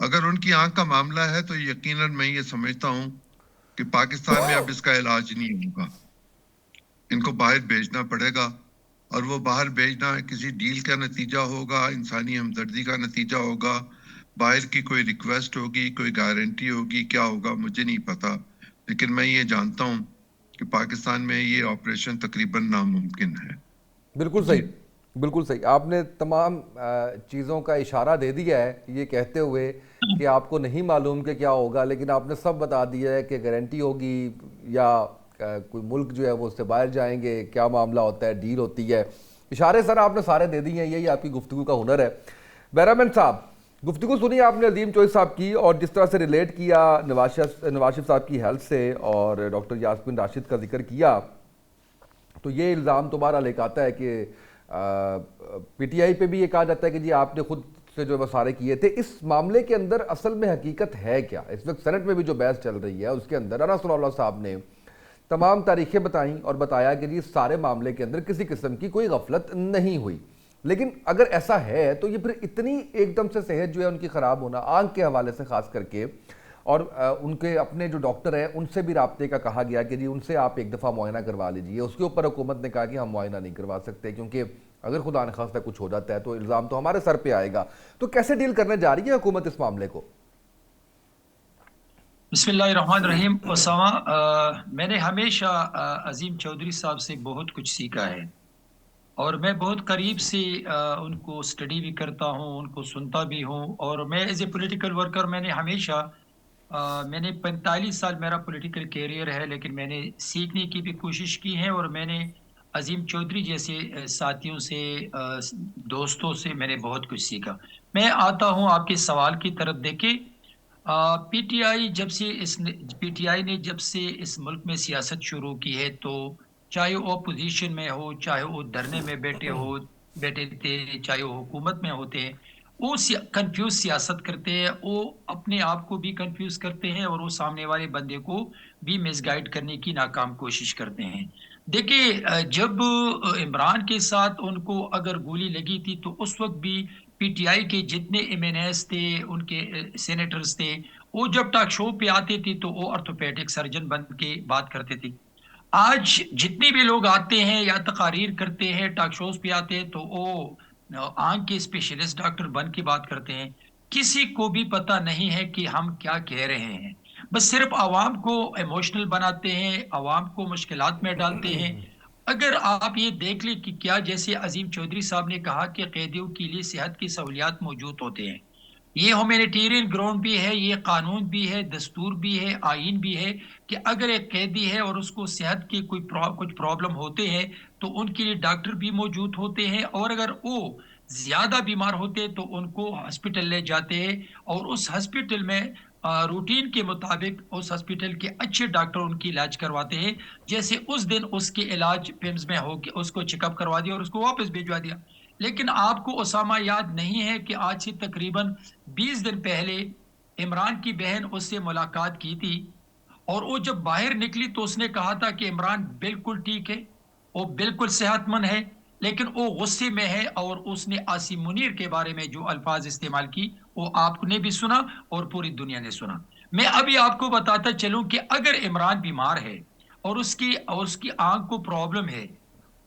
اگر ان کی آنکھ کا معاملہ ہے تو یقیناً میں یہ سمجھتا ہوں کہ پاکستان میں اب اس کا علاج نہیں ہوگا، ان کو باہر بھیجنا پڑے گا، اور وہ باہر بھیجنا کسی ڈیل کا نتیجہ ہوگا، انسانی ہمدردی کا نتیجہ ہوگا، باہر کی کوئی ریکویسٹ ہوگی، کوئی گارنٹی ہوگی، کیا ہوگا مجھے نہیں پتا، لیکن میں یہ جانتا ہوں کہ پاکستان میں یہ آپریشن تقریباً ناممکن ہے۔ بالکل صحیح، بالکل صحیح، آپ نے تمام چیزوں کا اشارہ دے دیا ہے یہ کہتے ہوئے کہ آپ کو نہیں معلوم کہ کیا ہوگا، لیکن آپ نے سب بتا دیا ہے کہ گارنٹی ہوگی یا کوئی ملک جو ہے وہ اس سے باہر جائیں گے، کیا معاملہ ہوتا ہے، ڈیل ہوتی ہے۔ اشارے سر آپ نے سارے دے دیے ہیں، یہی آپ کی گفتگو کا ہنر ہے۔ بیرامین صاحب، گفتگو سنی آپ نے عظیم چوہدری صاحب کی، اور جس طرح سے ریلیٹ کیا نواز شریف صاحب کی ہیلتھ سے اور ڈاکٹر یاسمین راشد کا ذکر کیا، تو یہ الزام تمہارا لے کے آتا ہے کہ پی ٹی آئی پہ بھی یہ کہا جاتا ہے کہ جی آپ نے خود سے جو مسارے کیے تھے۔ اس معاملے کے اندر اصل میں حقیقت ہے کیا؟ اس وقت سینٹ میں بھی جو بحث چل رہی ہے اس کے اندر رانا ثناء اللہ صاحب نے تمام تاریخیں بتائیں اور بتایا کہ جی سارے معاملے کے اندر کسی قسم کی کوئی غفلت نہیں ہوئی، لیکن اگر ایسا ہے تو یہ پھر اتنی ایک دم سے صحت جو ہے ان کی خراب ہونا، آنکھ کے حوالے سے خاص کر کے، اور ان کے اپنے جو ڈاکٹر ہیں ان سے بھی رابطے کا کہا گیا کہ جی ان سے آپ ایک دفعہ معائنہ کروا لیجئے، اس کے اوپر حکومت نے کہا کہ ہم معائنہ نہیں کروا سکتے کیونکہ اگر خدا نخواستہ کچھ ہو جاتا ہے تو الزام تو ہمارے سر پہ آئے گا۔ تو کیسے ڈیل کرنے جا رہی ہے حکومت اس معاملے کو؟ بسم اللہ الرحمن الرحیم۔ اسامہ، میں نے ہمیشہ عظیم چودھری صاحب سے بہت کچھ سیکھا ہے، اور میں بہت قریب سے ان کو اسٹڈی بھی کرتا ہوں، ان کو سنتا بھی ہوں، اور میں ایز اے پولیٹیکل ورکر میں نے ہمیشہ میں نے 45 سال میرا پولیٹیکل کیریئر ہے، لیکن میں نے سیکھنے کی بھی کوشش کی ہے، اور میں نے عظیم چودھری جیسے ساتھیوں سے دوستوں سے میں نے بہت کچھ سیکھا۔ میں آتا ہوں آپ کے سوال کی طرف۔ دیکھیں، P T I P T I نے جب سے اس ملک میں سیاست شروع کی ہے، تو چاہے وہ اپوزیشن میں ہو، چاہے وہ دھرنے میں بیٹھے تھے، چاہے وہ حکومت میں ہوتے ہیں، وہ کنفیوز سیاست کرتے ہیں، وہ اپنے آپ کو بھی کنفیوز کرتے ہیں، اور وہ سامنے والے بندے کو بھی مس گائیڈ کرنے کی ناکام کوشش کرتے ہیں۔ دیکھیں، جب عمران کے ساتھ ان کو اگر گولی لگی تھی تو اس وقت بھی پی ٹی آئی کے جتنے ایم این ایز تھے، ان کے سینیٹرز تھے، وہ جب ٹاک شو پہ آتے تھے تو وہ آرتھوپیڈک سرجن بن کے بات کرتے تھے۔ آج جتنے بھی لوگ آتے ہیں یا تقاریر کرتے ہیں، ٹاک شوز پہ آتے ہیں، تو وہ آنکھ کے اسپیشلسٹ ڈاکٹر بن کے بات کرتے ہیں۔ کسی کو بھی پتہ نہیں ہے کہ ہم کیا کہہ رہے ہیں، بس صرف عوام کو ایموشنل بناتے ہیں، عوام کو مشکلات میں ڈالتے ہیں۔ اگر آپ یہ دیکھ لیں کہ کیا، جیسے عظیم چودھری صاحب نے کہا کہ قیدیوں کے لیے صحت کی سہولیات موجود ہوتے ہیں، یہ ہیومینیٹیرین گراؤنڈ بھی ہے، یہ قانون بھی ہے، دستور بھی ہے، آئین بھی ہے، کہ اگر ایک قیدی ہے اور اس کو صحت کی کچھ پرابلم ہوتے ہیں تو ان کے لیے ڈاکٹر بھی موجود ہوتے ہیں، اور اگر وہ زیادہ بیمار ہوتے ہیں تو ان کو ہاسپٹل لے جاتے ہیں، اور اس ہاسپٹل میں روٹین کے مطابق اس ہاسپٹل کے اچھے ڈاکٹر ان کی علاج کرواتے ہیں، جیسے اس دن اس کے علاج پیمز میں ہو کے اس کو چیک اپ کروا دیا اور اس کو واپس بھیجوا دیا۔ لیکن آپ کو اسامہ یاد نہیں ہے کہ آج سے تقریباً 20 دن پہلے عمران کی بہن اس سے ملاقات کی تھی، اور وہ جب باہر نکلی تو اس نے کہا تھا کہ عمران بالکل ٹھیک ہے، وہ بالکل صحت مند ہے، لیکن وہ غصے میں ہے، اور اس نے عاصم منیر کے بارے میں جو الفاظ استعمال کی وہ آپ نے بھی سنا اور پوری دنیا نے سنا۔ میں ابھی آپ کو بتاتا چلوں کہ اگر عمران بیمار ہے اور اس کی آنکھ کو پرابلم ہے،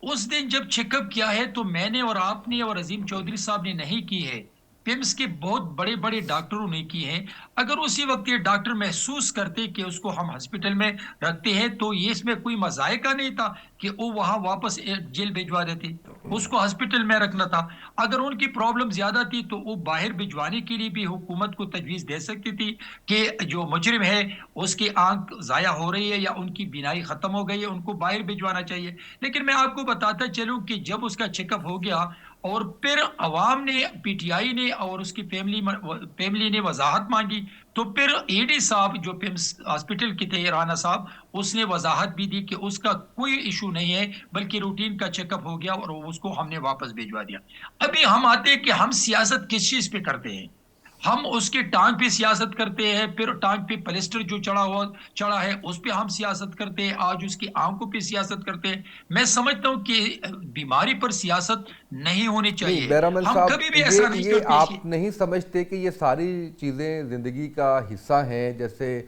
اس دن جب چیک اپ کیا ہے تو میں نے اور آپ نے اور عظیم چودھری صاحب نے نہیں کی ہے، پیمز کے بہت بڑے بڑے ڈاکٹروں نے کی ہیں۔ اگر اسی وقت یہ ڈاکٹر محسوس کرتے کہ اس کو ہم ہاسپٹل میں رکھتے ہیں تو یہ اس میں کوئی مذائقہ نہیں تھا کہ وہ وہاں واپس جیل بھجوا دیتے، اس کو ہاسپٹل میں رکھنا تھا۔ اگر ان کی پرابلم زیادہ تھی تو وہ باہر بھجوانے کے لیے بھی حکومت کو تجویز دے سکتی تھی کہ جو مجرم ہے اس کی آنکھ ضائع ہو رہی ہے یا ان کی بینائی ختم ہو گئی ہے، ان کو باہر بھجوانا چاہیے۔ لیکن میں آپ کو بتاتا چلوں کہ جب اس کا چیک اپ ہو گیا اور پھر عوام نے، پی ٹی آئی نے اور اس کی فیملی نے وضاحت مانگی، تو پھر اے ڈی صاحب جو پیمز ہاسپٹل کے تھے، رانا صاحب، اس نے وضاحت بھی دی کہ اس کا کوئی ایشو نہیں ہے، بلکہ روٹین کا چیک اپ ہو گیا اور اس کو ہم نے واپس بھیجوا دیا۔ ابھی ہم آتے ہیں کہ ہم سیاست کس چیز پہ کرتے ہیں۔ ہم اس کے ٹانگ پہ سیاست کرتے ہیں، پھر ٹانگ پہ پلسٹر جو چڑھا ہے اس پہ ہم سیاست کرتے ہیں، آج اس کی آنکھوں پہ سیاست کرتے ہیں۔ میں سمجھتا ہوں کہ بیماری پر سیاست نہیں ہونی نہیں چاہیے، بیرامل ہم صاحب، کبھی بھی ایسا نہیں یہ کرتے کہ آپ نہیں سمجھتے کہ یہ ساری چیزیں زندگی کا حصہ ہیں؟ جیسے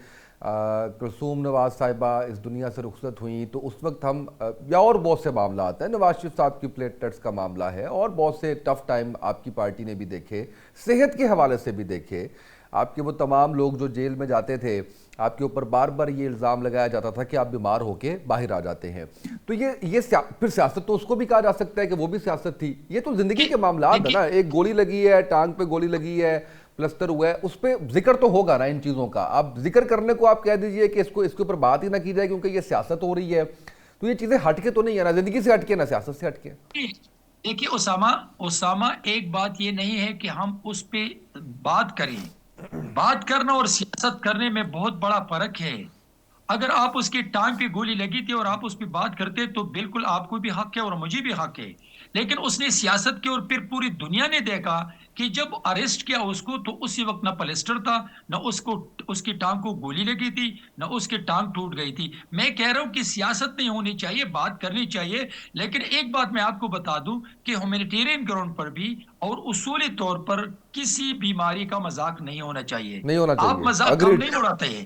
کلثوم نواز صاحبہ اس دنیا سے رخصت ہوئیں تو اس وقت ہم یا اور بہت سے معاملات ہیں، نواز شریف صاحب کی پلیٹلیٹس کا معاملہ ہے، اور بہت سے ٹف ٹائم آپ کی پارٹی نے بھی دیکھے، صحت کے حوالے سے بھی دیکھے، آپ کے وہ تمام لوگ جو جیل میں جاتے تھے، آپ کے اوپر بار بار یہ الزام لگایا جاتا تھا کہ آپ بیمار ہو کے باہر آ جاتے ہیں، تو یہ پھر سیاست تو اس کو بھی کہا جا سکتا ہے کہ وہ بھی سیاست تھی۔ یہ تو زندگی کے معاملات ہیں نا، ایک گولی لگی ہے، ٹانگ پہ گولی لگی ہے، پلسٹر ہوا ہے، اس پہ ذکر تو ہوگا نا ان چیزوں کا۔ اب ذکر کرنے کو آپ کہہ دیجئے کہ اس کے اوپر بات ہی نہ کی جائے کیونکہ یہ سیاست ہو رہی ہے، تو یہ چیزیں ہٹ کے تو نہیں ہے نا، زندگی سے ہٹ کے نہ سیاست سے ہٹ کے۔ دیکھیے اسامہ، ایک بات یہ نہیں ہے کہ ہم اس پہ بات کریں، بات کرنا اور سیاست کرنے میں بہت بڑا فرق ہے۔ اگر آپ اس کی ٹانگ پہ گولی لگی تھی اور آپ اس پہ بات کرتے تو بالکل آپ کو بھی حق ہے اور مجھے بھی حق ہے، لیکن اس نے سیاست کی، اور پھر پوری دنیا نے دیکھا کہ جب اریسٹ کیا اس کو تو اسی وقت نہ پلسٹر تھا، نہ اس کی ٹانگ کو گولی لگی تھی، نہ اس کی ٹانگ ٹوٹ گئی تھی۔ میں کہہ رہا ہوں کہ سیاست نہیں ہونی چاہیے، بات کرنی چاہیے، لیکن ایک بات میں آپ کو بتا دوں کہ ہیومینیٹیرین گراؤنڈ پر بھی اور اصولی طور پر کسی بیماری کا مذاق نہیں ہونا چاہیے۔ نہیں ہونا آپ چاہیے، مذاق کم اگریڈ۔ نہیں اڑاتے ہیں،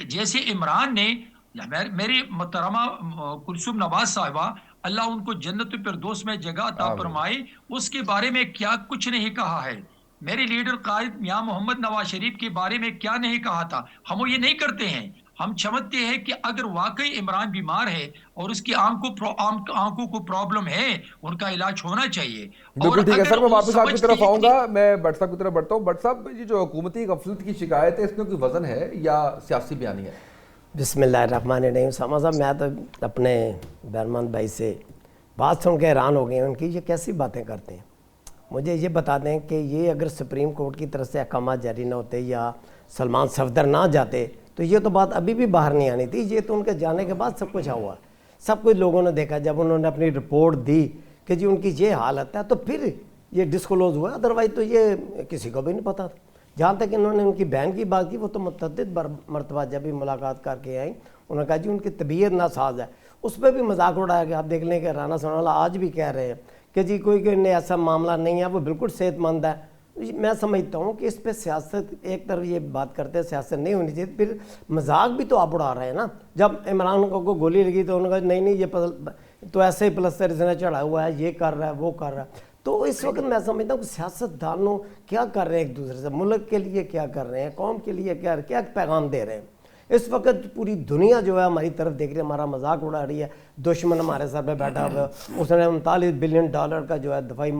جیسے عمران نے، میری محترمہ کلثوم نواز صاحبہ اللہ ان کو جنت الفردوس میں جگہ عطا آمین۔ فرمائے، اس کے بارے میں کیا کچھ نہیں کہا ہے، میرے لیڈر قائد میاں محمد نواز شریف کے بارے میں کیا نہیں کہا تھا۔ ہم وہ یہ نہیں کرتے ہیں، ہم سمجھتے ہیں کہ اگر واقعی عمران بیمار ہے اور اس کی آنکھوں کو پرابلم ہے، ان کا علاج ہونا چاہیے۔ اور بالکل ٹھیک ہے اگر سر، میں وہ واپس آپ کی سمجھتے طرف ہیں آؤں کہ گا، میں بٹ صاحب کی طرف بڑھتا ہوں۔ بٹ صاحب، یہ جو حکومتی غفلت کی شکایت ہے، اس میں کوئی وزن ہے یا سیاسی بیانی ہے؟ بسم اللہ الرحمن الرحیم۔ اسامہ صاحب، میں تو اپنے بیرمان بھائی سے بات سن کے حیران ہو گئے ہیں، ان کی یہ کیسی باتیں کرتے ہیں۔ مجھے یہ بتا دیں کہ یہ اگر سپریم کورٹ کی طرف سے احکامات جاری نہ ہوتے یا سلمان صفدر نہ جاتے تو یہ تو بات ابھی بھی باہر نہیں آنی تھی۔ یہ تو ان کے جانے کے بعد سب کچھ ہوا، سب کچھ لوگوں نے دیکھا۔ جب انہوں نے اپنی رپورٹ دی کہ جی ان کی یہ حالت ہے تو پھر یہ ڈسکلوز ہوا، ادروائز تو یہ کسی کو بھی نہیں پتا تھا۔ جہاں تک انہوں نے ان کی بہن کی بات کی، وہ تو متعدد مرتبہ جب بھی ملاقات کر کے آئیں، انہوں نے کہا جی ان کی طبیعت ناساز ہے، اس پہ بھی مذاق اڑایا گیا۔ آپ دیکھ لیں کہ رانا ثناءاللہ آج بھی کہہ رہے ہیں کہ جی کوئی ایسا معاملہ نہیں ہے، وہ بالکل صحت مند ہے۔ میں سمجھتا ہوں کہ اس پہ سیاست، ایک طرف یہ بات کرتے ہیں سیاست نہیں ہونی چاہیے، پھر مذاق بھی تو آپ اڑا رہے ہیں نا۔ جب عمران کو گولی لگی تو انہوں نے کہا نہیں یہ تو ایسے ہی پلسٹر اس نے چڑھا ہوا ہے، یہ کر رہا ہے، وہ کر رہا ہے۔ تو اس وقت میں سمجھتا ہوں کہ سیاست دانوں کیا کر رہے ہیں ایک دوسرے سے، ملک کے لیے کیا کر رہے ہیں، قوم کے لیے کیا پیغام دے رہے ہیں۔ اس وقت پوری دنیا جو ہے ہماری طرف دیکھ رہی ہے، ہمارا مذاق اڑا رہی ہے، دشمن ہمارے سر پہ بیٹھا ہوا ہے، اس نے 39 بلین ڈالر کا جو ہے دفاعی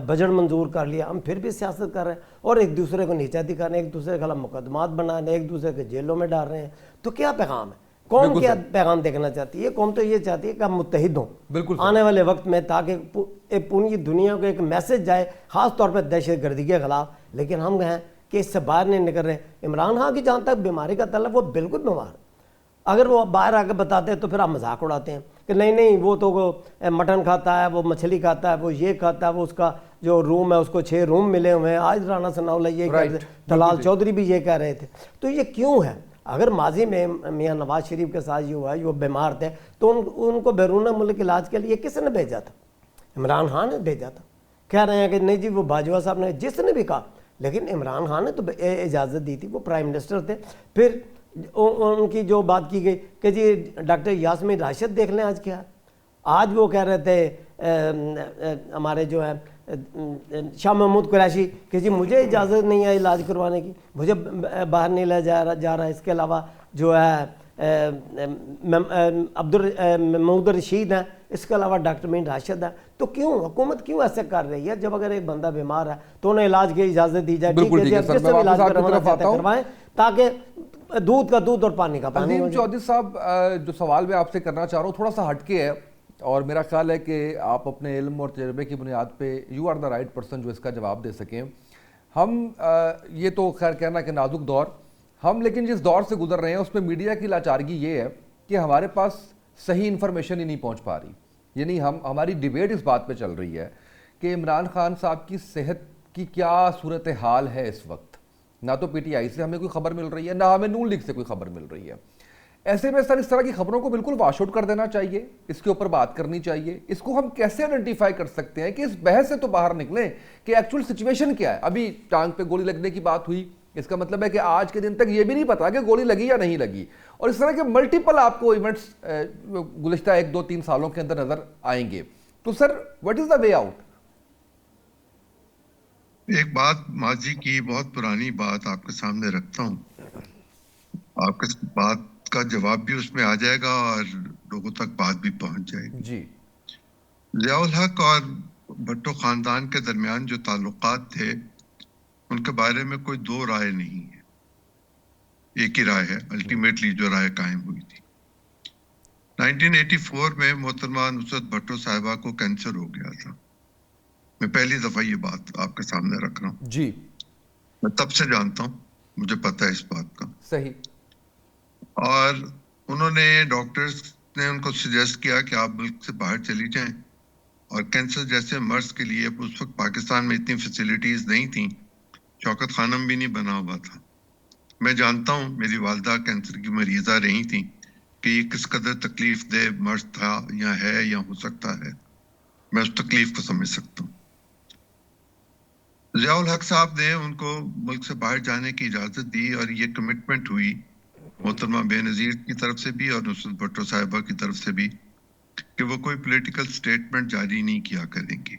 بجٹ منظور کر لیا، ہم پھر بھی سیاست کر رہے ہیں اور ایک دوسرے کو نیچا دکھا رہے ہیں، ایک دوسرے کے خلاف مقدمات بنا رہے ہیں، ایک دوسرے کے جیلوں میں ڈال رہے ہیں۔ تو کیا پیغام ہے؟ قوم کیا پیغام دیکھنا چاہتی ہے؟ قوم تو یہ چاہتی ہے کہ ہم متحد ہوں بالکل آنے والے وقت میں، تاکہ پوری دنیا کو ایک میسج جائے، خاص طور پہ دہشت گردی کے خلاف۔ لیکن ہم ہیں کہ اس سے باہر نہیں نکل رہے۔ عمران خان کی جہاں تک بیماری کا تعلق، وہ بالکل بیمار، اگر وہ باہر آ کے بتاتے ہیں تو پھر آپ مذاق اڑاتے ہیں کہ نہیں وہ تو مٹن کھاتا ہے، وہ مچھلی کھاتا ہے، وہ یہ کھاتا ہے، وہ اس کا جو روم ہے اس کو 6 روم ملے ہوئے ہیں۔ آج رانا ثناءاللہ یہ کہہ رہے تھے، دلال چودھری بھی یہ کہہ رہے تھے۔ تو یہ کیوں ہے؟ اگر ماضی میں میاں نواز شریف کے ساتھ یہ ہوا ہے، وہ بیمار تھے، تو ان کو بیرون ملک علاج کے لیے کس نے بھیجا تھا؟ عمران خان نے بھیجا تھا۔ کہہ رہے ہیں کہ نہیں جی وہ باجوہ صاحب نے، جس نے بھی کہا، لیکن عمران خان نے تو اجازت دی تھی، وہ پرائم منسٹر تھے۔ پھر ان کی جو بات کی گئی کہ جی ڈاکٹر یاسمین راشد دیکھ لیں آج کیا ہے۔ آج وہ کہہ رہے تھے ہمارے جو ہے شاہ محمود قریشی کہ جی مجھے اجازت نہیں ہے علاج کروانے کی، مجھے باہر نہیں لے جا رہا۔ اس کے علاوہ جو ہے محمود رشید ہیں، اس کے علاوہ ڈاکٹر مین راشد ہے۔ تو کیوں حکومت کیوں ایسے کر رہی ہے؟ جب اگر ایک بندہ بیمار ہے تو انہیں علاج کی اجازت دی جائے، ٹھیک ہے جی جس سے علاج کروانا چاہتے ہیں کروائیں، تاکہ دودھ کا دودھ اور پانی کا پانی۔ عظیم چودھری صاحب، جو سوال میں آپ سے کرنا چاہ رہا ہوں تھوڑا سا ہٹ کے ہے، اور میرا خیال ہے کہ آپ اپنے علم اور تجربے کی بنیاد پہ you are the right person جو اس کا جواب دے سکیں۔ ہم یہ تو خیر کہنا کہ نازک دور ہم، لیکن جس دور سے گزر رہے ہیں اس میں میڈیا کی لاچارگی یہ ہے کہ ہمارے پاس صحیح انفارمیشن ہی نہیں پہنچ پا رہی، یعنی ہماری ڈیبیٹ اس بات پہ چل رہی ہے کہ عمران خان صاحب کی صحت کی کیا صورتحال ہے اس وقت؟ نہ تو پی ٹی آئی سے ہمیں کوئی خبر مل رہی ہے، نہ ہمیں نون لیگ سے کوئی خبر مل رہی ہے. ایسے میں سر اس طرح کی خبروں کو بالکل واش آؤٹ کر دینا چاہیے، اس کے اوپر بات کرنی چاہیے. اس کو ہم کیسے آئیڈینٹیفائی کر سکتے ہیں کہ اس بحث سے تو باہر نکلیں کہ ایکچول سچویشن کیا ہے؟ ابھی ٹانگ پہ گولی لگنے کی بات ہوئی، اس کا مطلب ہے کہ آج کے دن تک یہ بھی نہیں پتا کہ گولی لگی یا نہیں لگی. اور اس طرح کے ملٹیپل آپ کو ایونٹس گزشتہ 1-2-3 سالوں کے اندر نظر آئیں گے. تو sir what is the way out? ایک بات، ماضی کی بہت پرانی بات آپ کے سامنے رکھتا ہوں. آپ کے بات کا جواب بھی اس میں آ جائے گا اور لوگوں تک بات بھی پہنچ جائے گی. جی. ضیاء الحق اور بھٹو خاندان کے درمیان جو تعلقات تھے ان کے بارے میں کوئی دو رائے نہیں ہے. ایک ہی رائے ہے الٹیمیٹلی جو رائے قائم ہوئی تھی. 1984 میں محترمہ نصرت بھٹو صاحبہ کو کینسر ہو گیا تھا. میں پہلی دفعہ یہ بات آپ کے سامنے رکھ رہا ہوں. جی. میں تب سے جانتا ہوں، مجھے پتہ ہے اس بات کا. صحیح. اور انہوں نے، ڈاکٹرز نے ان کو سجیسٹ کیا کہ آپ ملک سے باہر چلی جائیں. اور کینسر جیسے مرض کے لیے اس وقت پاکستان میں اتنی فیسلٹیز نہیں تھیں، شوکت خانم بھی نہیں بنا ہوا تھا. میں جانتا ہوں، میری والدہ کینسر کی مریضہ رہی تھیں کہ یہ کس قدر تکلیف دہ مرض تھا یا ہے یا ہو سکتا ہے. میں اس تکلیف کو سمجھ سکتا ہوں. ضیاء الحق صاحب نے ان کو ملک سے باہر جانے کی اجازت دی اور یہ کمٹمنٹ ہوئی محترمہ بے نظیر کی طرف سے بھی اور نصرت بھٹو صاحبہ کی طرف سے بھی کہ وہ کوئی پولیٹیکل سٹیٹمنٹ جاری نہیں کیا کریں گی.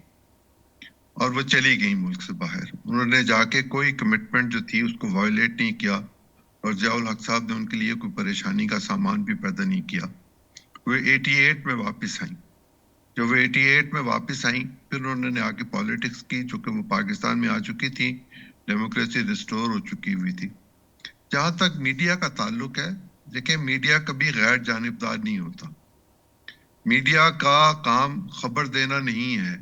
اور وہ چلی گئی ملک سے باہر. انہوں نے جا کے کوئی کمٹمنٹ جو تھی اس کو وائلیٹ نہیں کیا اور ضیاء الحق صاحب نے ان کے لیے کوئی پریشانی کا سامان بھی پیدا نہیں کیا. وہ 88 میں واپس آئیں. جب وہ 88 میں واپس آئیں پھر انہوں نے آگے پالیٹکس کی، چونکہ وہ پاکستان میں آ چکی تھی، ڈیموکریسی ریسٹور ہو چکی ہوئی تھی. جہاں تک میڈیا کا تعلق ہے، دیکھیں میڈیا کبھی غیر جانبدار نہیں ہوتا. میڈیا کا کام خبر دینا نہیں ہے.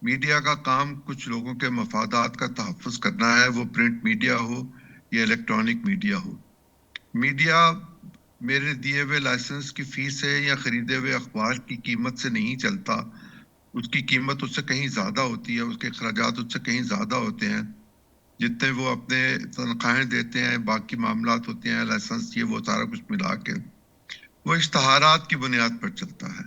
میڈیا کا کام کچھ لوگوں کے مفادات کا تحفظ کرنا ہے، وہ پرنٹ میڈیا ہو یا الیکٹرانک میڈیا ہو. میڈیا میرے دیے ہوئے لائسنس کی فیس سے یا خریدے ہوئے اخبار کی قیمت سے نہیں چلتا. اس کی قیمت اس سے کہیں زیادہ ہوتی ہے، اس کے اخراجات اس سے کہیں زیادہ ہوتے ہیں. جتنے وہ اپنے تنخواہیں دیتے ہیں، باقی معاملات ہوتے ہیں، لائسنس، یہ وہ سارا کچھ ملا کے وہ اشتہارات کی بنیاد پر چلتا ہے.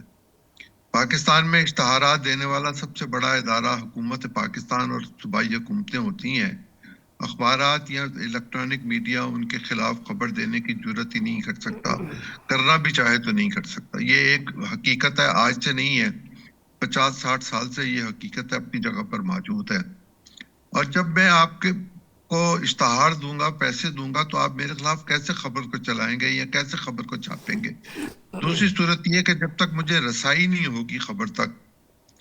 پاکستان میں اشتہارات دینے والا سب سے بڑا ادارہ حکومت پاکستان اور صوبائی حکومتیں ہوتی ہیں. اخبارات یا الیکٹرانک میڈیا ان کے خلاف خبر دینے کی جرات ہی نہیں کر سکتا، کرنا بھی چاہے تو نہیں کر سکتا. یہ ایک حقیقت ہے، آج سے نہیں ہے، 50-60 سال سے یہ حقیقت ہے، اپنی جگہ پر موجود ہے. اور جب میں آپ کو اشتہار دوں گا، پیسے دوں گا، تو آپ میرے خلاف کیسے خبر کو چلائیں گے یا کیسے خبر کو چھاپیں گے؟ دوسری صورت یہ کہ جب تک مجھے رسائی نہیں ہوگی خبر تک،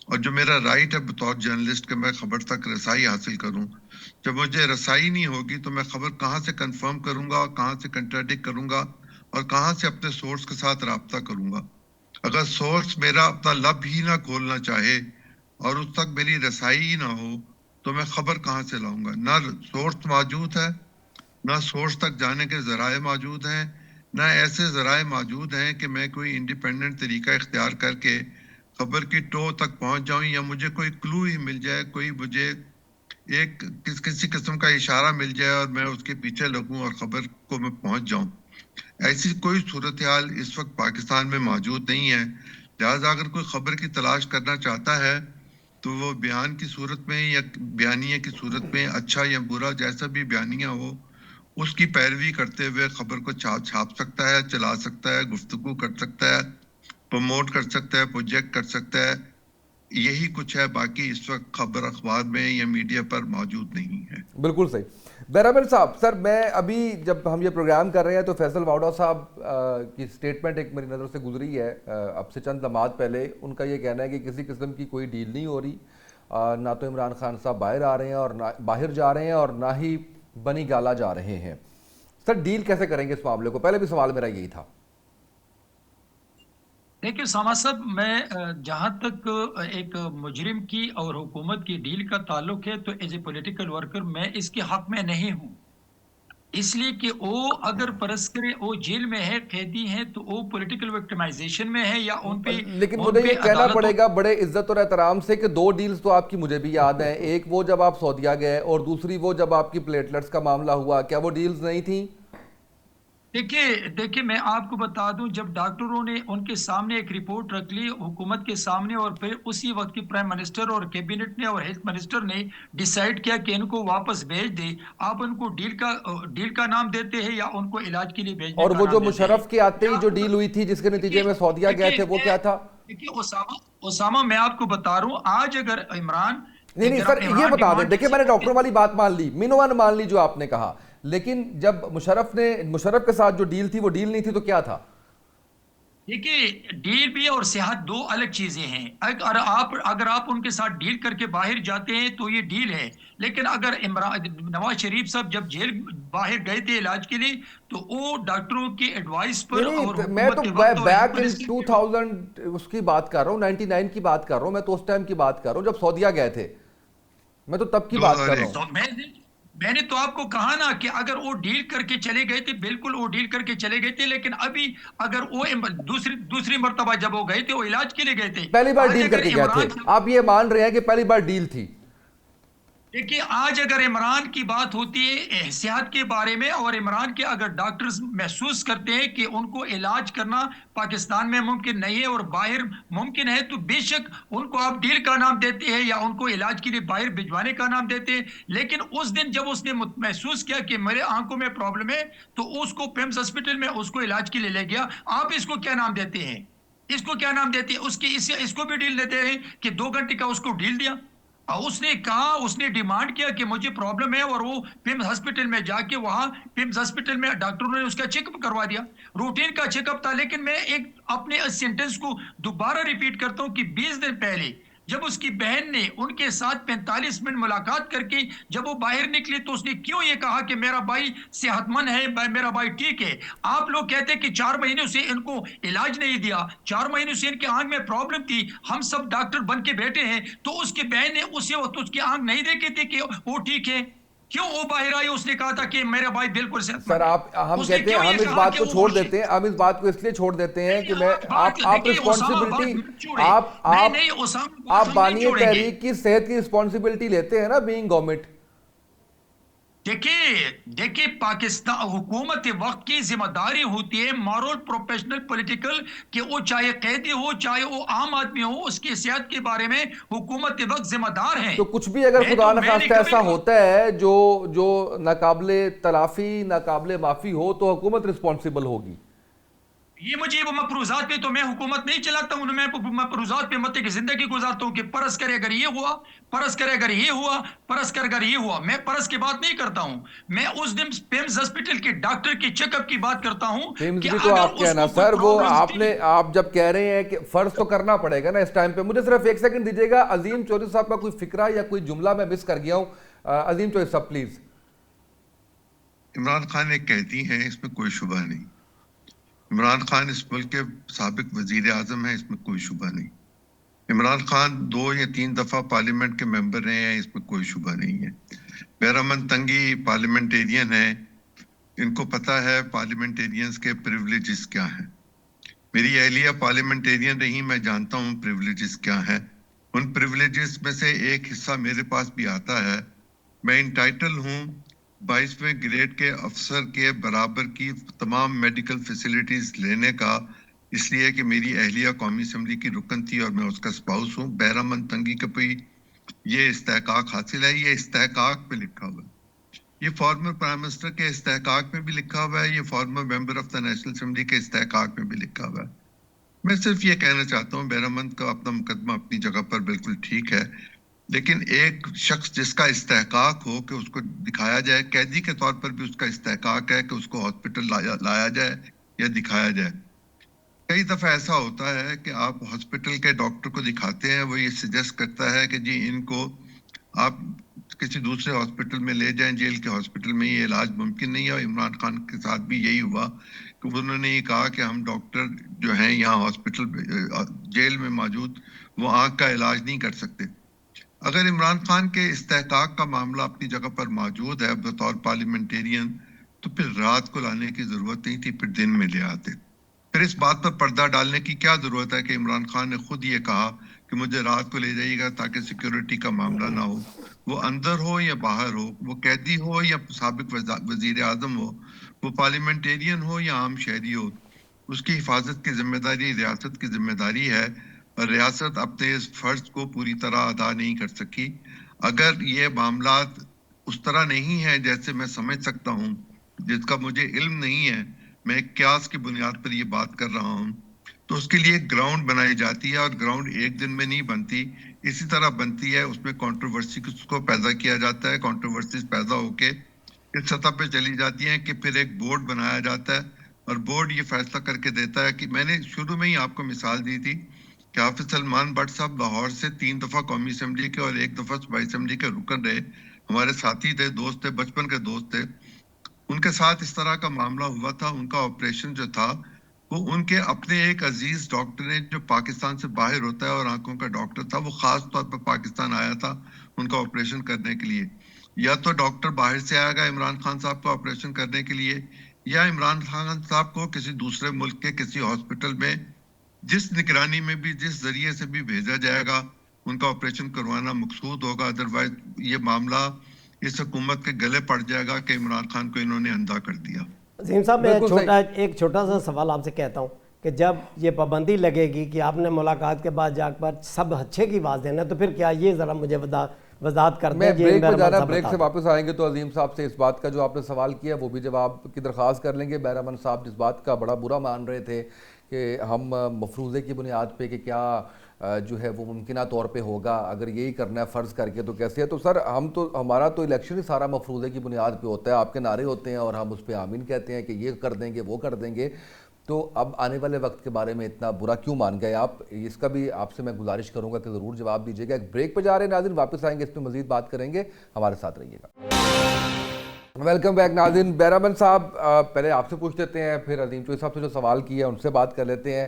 اور جو میرا رائٹ ہے بطور جرنلسٹ کہ میں خبر تک رسائی حاصل کروں، جب مجھے رسائی نہیں ہوگی تو میں خبر کہاں سے کنفرم کروں گا، کہاں سے کنٹراڈکٹ کروں گا، اور کہاں سے اپنے سورس کے ساتھ رابطہ کروں گا؟ اگر سورس میرا اپنا لب ہی نہ کھولنا چاہے اور اس تک میری رسائی ہی نہ ہو تو میں خبر کہاں سے لاؤں گا؟ نہ سورس موجود ہے، نہ سورس تک جانے کے ذرائع موجود ہیں، نہ ایسے ذرائع موجود ہیں کہ میں کوئی انڈیپینڈنٹ طریقہ اختیار کر کے خبر کی ٹو تک پہنچ جاؤں، یا مجھے کوئی کلو ہی مل جائے، کوئی مجھے ایک کسی قسم کا اشارہ مل جائے اور میں اس کے پیچھے لگوں اور خبر کو میں پہنچ جاؤں. ایسی کوئی صورتحال اس وقت پاکستان میں موجود نہیں ہے. لہٰذا اگر کوئی خبر کی تلاش کرنا چاہتا ہے تو وہ بیان کی صورت میں یا بیانیے کی صورت میں، اچھا یا برا جیسا بھی بیانیہ ہو، اس کی پیروی کرتے ہوئے خبر کو چھاپ سکتا ہے، چلا سکتا ہے، گفتگو کر سکتا ہے، پروموٹ کر سکتا ہے، پروجیکٹ کر سکتا ہے. یہی کچھ ہے، باقی اس وقت خبر اخبار میں یا میڈیا پر موجود نہیں ہے. بالکل صحیح. بہرامل صاحب، سر میں ابھی جب ہم یہ پروگرام کر رہے ہیں تو فیصل واؤڈا صاحب کی سٹیٹمنٹ ایک میری نظر سے گزری ہے اب سے چند لمحات پہلے. ان کا یہ کہنا ہے کہ کسی قسم کی کوئی ڈیل نہیں ہو رہی، نہ تو عمران خان صاحب باہر آ رہے ہیں اور نہ باہر جا رہے ہیں اور نہ ہی بنی گالا جا رہے ہیں. سر ڈیل کیسے کریں گے اس معاملے کو؟ پہلے بھی سوال میرا یہی تھا. دیکھیں ساما صاحب، میں جہاں تک ایک مجرم کی اور حکومت کی ڈیل کا تعلق ہے تو ایز اے پولیٹیکل ورکر میں اس کے حق میں نہیں ہوں. اس لیے کہ وہ اگر فرض کرے وہ جیل میں ہے، قیدی ہیں، تو وہ پولیٹیکل وکٹمائزیشن میں ہے یا لیکن ان مجھے پہ یہ کہنا عدالتوں پڑے گا بڑے عزت اور احترام سے کہ 2 ڈیلز تو آپ کی مجھے بھی یاد ہیں، ایک وہ جب آپ سعودیہ گئے اور دوسری وہ جب آپ کی پلیٹلٹس کا معاملہ ہوا، کیا وہ ڈیلز نہیں تھیں؟ دیکھیے میں آپ کو بتا دوں، جب ڈاکٹروں نے ان کے سامنے ایک رپورٹ رکھ لی حکومت کے سامنے، اور پھر اسی وقت کی پرائم منسٹر اور کیبنٹ نے اور ہیلتھ منسٹر نے ڈیسائیڈ کیا کہ ان کو واپس بھیج دے، آپ ان کو ڈیل کا نام دیتے ہیں یا ان کو علاج کے لیے بھیجنے اور کا وہ جو نام دیتے ہیں؟ مشرف کے آتے ہی جو ڈیل ہوئی تھی جس کے نتیجے میں سعودیہ گئے تھے، وہ کیا تھا؟ دیکھیے اسامہ میں آپ کو بتا رہا ہوں، آج اگر نہیں سر، یہ عمران بتا دیں، ڈیمانڈ دیکھیں میں نے ڈاکٹر والی بات مان لی، مینوان مان لی جو آپ نے کہا، لیکن جب مشرف کے ساتھ جو ڈیل تھی وہ ڈیل نہیں تھی تو کیا تھا؟ دیکھیے ڈیل بھی اور صحت دو الگ چیزیں ہیں، اگر آپ ان کے ساتھ ڈیل کر کے باہر جاتے ہیں تو یہ ڈیل ہے، لیکن اگر نواز شریف صاحب جب جیل باہر گئے تھے علاج کے لیے تو وہ ڈاکٹروں کی ایڈوائس پر اور نہیں میں حکومت تو کے وقت اور بیک ان منسٹر کے 2000 اس کی بات کر رہا ہوں، 99 کی بات کر رہا ہوں، میں تو اس ٹائم کی بات کر رہا ہوں جب سعودیہ گئے تھے، میں تو تب کی بات کر رہا 2001 ہوں۔ تو میں نے تو آپ کو کہا نا کہ اگر وہ ڈیل کر کے چلے گئے تھے، بالکل وہ ڈیل کر کے چلے گئے تھے، لیکن ابھی اگر وہ دوسری مرتبہ جب وہ گئے تھے وہ علاج کے لیے گئے تھے، پہلی بار آج ڈیل کر اگر کے گئے تھے، عمران آپ یہ مان رہے ہیں کہ پہلی بار ڈیل تھی؟ دیکھیے آج اگر عمران کی بات ہوتی ہے صحت کے بارے میں، اور عمران کے اگر ڈاکٹرز محسوس کرتے ہیں کہ ان کو علاج کرنا پاکستان میں ممکن نہیں ہے اور باہر ممکن ہے، تو بے شک ان کو آپ ڈیل کا نام دیتے ہیں یا ان کو علاج کے لیے باہر بھجوانے کا نام دیتے ہیں، لیکن اس دن جب اس نے محسوس کیا کہ میرے آنکھوں میں پرابلم ہے تو اس کو پیمز ہاسپٹل میں اس کو علاج کے لیے لے گیا۔ آپ اس کو کیا نام دیتے ہیں؟ اس کو کیا نام دیتے ہیں؟ اس کو بھی ڈیل دیتے ہیں کہ 2 گھنٹے کا اس کو ڈیل دیا، اور اس نے کہا، اس نے ڈیمانڈ کیا کہ مجھے پرابلم ہے، اور وہ پیمز ہاسپٹل میں جا کے وہاں پیمز ہاسپٹل میں ڈاکٹروں نے اس کا چیک اپ کروا دیا، روٹین کا چیک اپ تھا۔ لیکن میں ایک اپنے اس سینٹنس کو دوبارہ ریپیٹ کرتا ہوں کہ 20 دن پہلے جب اس کی بہن نے ان کے ساتھ 45 منٹ ملاقات کر کے جب وہ باہر نکلی تو اس نے کیوں یہ کہا کہ میرا بھائی صحت مند ہے، میرا بھائی ٹھیک ہے؟ آپ لوگ کہتے کہ 4 مہینوں سے ان کو علاج نہیں دیا، 4 مہینوں سے ان کے آنکھ میں پرابلم تھی، ہم سب ڈاکٹر بن کے بیٹھے ہیں، تو اس کی بہن نے اسی وقت اس کی آنکھ نہیں دیکھی تھی کہ وہ ٹھیک ہے؟ کیوں وہ باہر آئی؟ اس نے کہا تھا کہ میرا بھائی بالکل صحت سر مند ہے۔ ہم اس نے کہتے ہیں کیوں ہم یہ اس کہا بات کہ کو وہ چھوڑ خوش ہے؟ دیتے ہیں، ہم اس بات کو اس لیے چھوڑ دیتے ہیں کہ آپ دیکھیے اسامہ بات رسپانسبلٹی مت چھوڑے، آپ نہیں اسامہ بات آپ ہم نہیں بانی چھوڑیں گے۔ تحریک کی صحت کی رسپانسبلٹی لیتے ہیں نا، بینگ گورنمنٹ؟ دیکھیے پاکستان حکومت وقت کی ذمہ داری ہوتی ہے، مارول، پروفیشنل، پولیٹیکل، کہ وہ چاہے قیدی ہو چاہے وہ عام آدمی ہو، اس کی صحت کے بارے میں حکومت وقت ذمہ دار ہے۔ تو کچھ بھی اگر خدا میں نے نخواستہ کبھی ایسا ہوتا ہے جو ناقابل تلافی، ناقابل معافی ہو، تو حکومت رسپانسبل ہوگی۔ یہ مجھے وہ مفروضات پہ تو میں حکومت نہیں چلاتا ہوں، میں مفروضات پہ مت کی زندگی گزارتا ہوں کہ پرس کرے اگر یہ ہوا، پرس کرے اگر یہ ہوا، پرس کر اگر یہ ہوا، میں پرس کی بات نہیں کرتا ہوں، میں اس دن پیمز ہاسپٹل کے ڈاکٹر کے چیک اپ کی بات کرتا ہوں پیمز کہ بھی تو اگر آپ اس کہنا کو کوئی سر، وہ پرابلم تھی۔ آپ جب کہہ رہے ہیں کہ فرض تو کرنا پڑے گا نا اس ٹائم پہ، مجھے صرف 1 سیکنڈ دیجیے گا، عظیم چودھری صاحب کا کوئی فکرہ یا کوئی جملہ میں مس کر گیا ہوں، عظیم چودھری صاحب پلیز۔ عمران خان ایک قیدی ہیں، اس میں کوئی شبہ نہیں۔ عمران خان اس ملک کے سابق وزیر اعظم ہیں، اس میں کوئی شبہ نہیں۔ عمران خان 2 یا 3 دفعہ پارلیمنٹ کے ممبر رہے ہیں، اس میں کوئی شبہ نہیں ہے۔ بہرامند تنگی پارلیمنٹیرین ہیں، ان کو پتہ ہے پارلیمنٹیرینز کے پریولیجز کیا ہیں۔ میری اہلیہ پارلیمنٹیرین رہی، میں جانتا ہوں پریولیجز کیا ہیں۔ ان پریولیجز میں سے ایک حصہ میرے پاس بھی آتا ہے، میں انٹائٹل ہوں 22ویں گریڈ کے افسر کے برابر کی تمام میڈیکل فیسلٹیز لینے کا، اس لیے کہ میری اہلیہ قومی اسمبلی کی رکن تھی اور میں اس کا اسپاؤس ہوں۔ بہرامند تنگی کا بھی یہ استحقاق حاصل ہے، یہ استحقاق پہ لکھا ہوا ہے، یہ فارمر پرائم منسٹر کے استحقاق میں بھی لکھا ہوا ہے، یہ former member of the national assembly کے استحقاق میں بھی لکھا ہوا ہے۔ میں صرف یہ کہنا چاہتا ہوں بہرامند کا اپنا مقدمہ اپنی جگہ پر بالکل ٹھیک ہے، لیکن ایک شخص جس کا استحقاق ہو کہ اس کو دکھایا جائے، قیدی کے طور پر بھی اس کا استحقاق ہے کہ اس کو ہاسپٹل لایا جائے یا دکھایا جائے۔ کئی دفعہ ایسا ہوتا ہے کہ آپ ہاسپٹل کے ڈاکٹر کو دکھاتے ہیں، وہ یہ سجیسٹ کرتا ہے کہ جی ان کو آپ کسی دوسرے ہاسپٹل میں لے جائیں، جیل کے ہاسپٹل میں یہ علاج ممکن نہیں ہے، اور عمران خان کے ساتھ بھی یہی ہوا کہ انہوں نے یہ کہا کہ ہم ڈاکٹر جو ہیں یہاں ہاسپٹل جیل میں موجود وہ آنکھ کا علاج نہیں کر سکتے۔ اگر عمران خان کے استحقاق کا معاملہ اپنی جگہ پر موجود ہے بطور پارلیمنٹیرین، تو پھر رات کو لانے کی ضرورت نہیں تھی, پھر دن میں لے آتے. پھر اس بات پر پردہ ڈالنے کی کیا ضرورت ہے کہ عمران خان نے خود یہ کہا کہ مجھے رات کو لے جائیے گا تاکہ سیکیورٹی کا معاملہ نہ ہو, وہ اندر ہو یا باہر ہو, وہ قیدی ہو یا سابق وزیر اعظم ہو, وہ پارلیمنٹیرین ہو یا عام شہری ہو, اس کی حفاظت کی ذمہ داری ریاست کی ذمہ داری ہے, اور ریاست اپنے اس فرض کو پوری طرح ادا نہیں کر سکی. اگر یہ معاملات اس طرح نہیں ہے جیسے میں سمجھ سکتا ہوں, جس کا مجھے علم نہیں ہے, میں ایک قیاس کی بنیاد پر یہ بات کر رہا ہوں, تو اس کے لیے ایک گراؤنڈ بنائی جاتی ہے, اور گراؤنڈ ایک دن میں نہیں بنتی, اسی طرح بنتی ہے, اس میں کنٹروورسی کو پیدا کیا جاتا ہے, کنٹروورسیز پیدا ہو کے اس سطح پہ چلی جاتی ہیں کہ پھر ایک بورڈ بنایا جاتا ہے, اور بورڈ یہ فیصلہ کر کے دیتا ہے کہ میں نے شروع میں ہی آپ کو مثال دی تھی کہ حافظ سلمان بٹ صاحب لاہور سے 3 دفعہ قومی اسمبلی کے اور 1 دفعہ صوبائی اسمبلی کے رکن رہے, ہمارے ساتھی تھے, دوست تھے, بچپن کے دوست تھے. ان کے ساتھ اس طرح کا معاملہ ہوا تھا, ان کا آپریشن جو تھا وہ ان کے اپنے ایک عزیز ڈاکٹر نے جو پاکستان سے باہر ہوتا ہے اور آنکھوں کا ڈاکٹر تھا, وہ خاص طور پر پاکستان آیا تھا ان کا آپریشن کرنے کے لیے. یا تو ڈاکٹر باہر سے آئے گا عمران خان صاحب کو آپریشن کرنے کے لیے, یا عمران خان صاحب کو کسی دوسرے ملک کے کسی ہاسپٹل میں جس نگرانی میں بھی جس ذریعے سے بھی بھیجا جائے گا ان کا آپریشن کروانا مقصود ہوگا. ادروائز یہ معاملہ اس حکومت کے گلے پڑ جائے گا کہ عمران خان کو انہوں نے اندھا کر دیا. عظیم صاحب میں ایک چھوٹا سا سوال آپ سے کہتا ہوں کہ جب یہ پابندی لگے گی کہ آپ نے ملاقات کے بعد جا کر سب اچھے کی آواز دینا, تو پھر کیا یہ ذرا مجھے وضاحت کر دیں. میں بریک پہ جا رہا, بریک سے واپس آئیں گے تو عظیم صاحب سے اس بات کا جو آپ نے سوال کیا وہ بھی جواب کی درخواست کر لیں گے. بہرامن صاحب جس بات کا بڑا برا مان رہے تھے کہ ہم مفروضے کی بنیاد پہ کہ کیا جو ہے وہ ممکنہ طور پہ ہوگا, اگر یہی کرنا ہے فرض کر کے تو کیسے ہے. تو سر ہمارا تو الیکشن ہی سارا مفروضے کی بنیاد پہ ہوتا ہے, آپ کے نعرے ہوتے ہیں اور ہم اس پہ آمین کہتے ہیں کہ یہ کر دیں گے وہ کر دیں گے. تو اب آنے والے وقت کے بارے میں اتنا برا کیوں مان گئے آپ, اس کا بھی آپ سے میں گزارش کروں گا کہ ضرور جواب دیجیے گا. ایک بریک پہ جا رہے ہیں ناظرین, واپس آئیں گے, اس پہ مزید بات کریں گے, ہمارے ساتھ رہیے گا. ویلکم بیک ناظرین. بہرامن صاحب پہلے آپ سے پوچھ لیتے ہیں, پھر عظیم چوہدری صاحب سے جو سوال کیا ہے ان سے بات کر لیتے ہیں.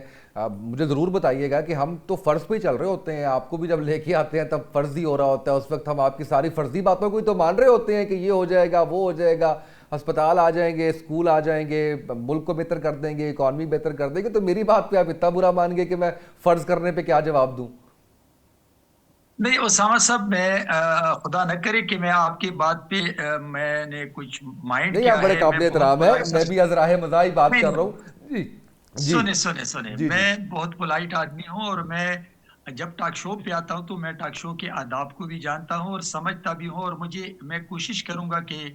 مجھے ضرور بتائیے گا کہ ہم تو فرض پہ ہی چل رہے ہوتے ہیں, آپ کو بھی جب لے کے آتے ہیں تب فرض ہی ہو رہا ہوتا ہے, اس وقت ہم آپ کی ساری فرضی باتوں کو ہی تو مان رہے ہوتے ہیں کہ یہ ہو جائے گا وہ ہو جائے گا, ہسپتال آ جائیں گے, اسکول آ جائیں گے, ملک کو بہتر کر دیں گے, اکانومی بہتر کر دیں گے. تو میری بات پہ آپ اتنا برا مان گئے کہ میں فرض کرنے پہ کیا جواب دوں؟ نہیں اسامہ صاحب, میں خدا نہ کرے کہ میں آپ کی بات پہ میں نے کچھ مائنڈ نہیں, کیا آپ بڑے قابل احترام ہے, میں بھی از راہ مزاح ہی بات کر رہا ہوں. جی سنے میں بہت پولائٹ آدمی ہوں, اور میں جب ٹاک شو پہ آتا ہوں تو میں ٹاک شو کے آداب کو بھی جانتا ہوں اور سمجھتا بھی ہوں, اور میں کوشش کروں گا کہ